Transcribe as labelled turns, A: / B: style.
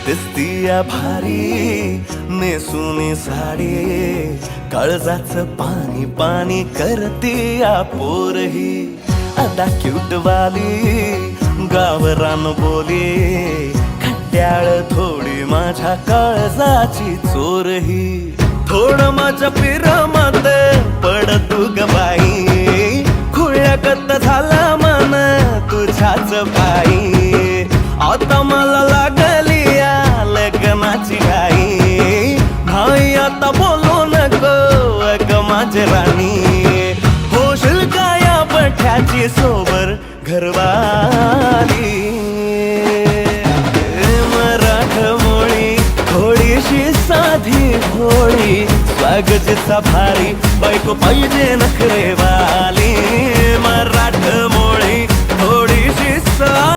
A: दिसतीया भारी नेसुनी साडी, काळजाचं पाणी पाणी करतीया पोरही. आता क्यूट वाली गावरान बोली, खट्याळ थोडी माझ्या काळजाची चोरही. थोडं माझ्या पिरमत पड तू ग बाई, खुळ्यागत झाला मन तुझ्याच पायी. आता मला लागली या लग्नाची घाई, भाई आता बोलू नको अग माझी राणी. होशील का या बठ्याची सोबर घरवाली. मराठमोळी थोडीशी साधी भोळी, स्वागतीचा भारी बायको पाहिजे नखरेवाली. मराठमोळी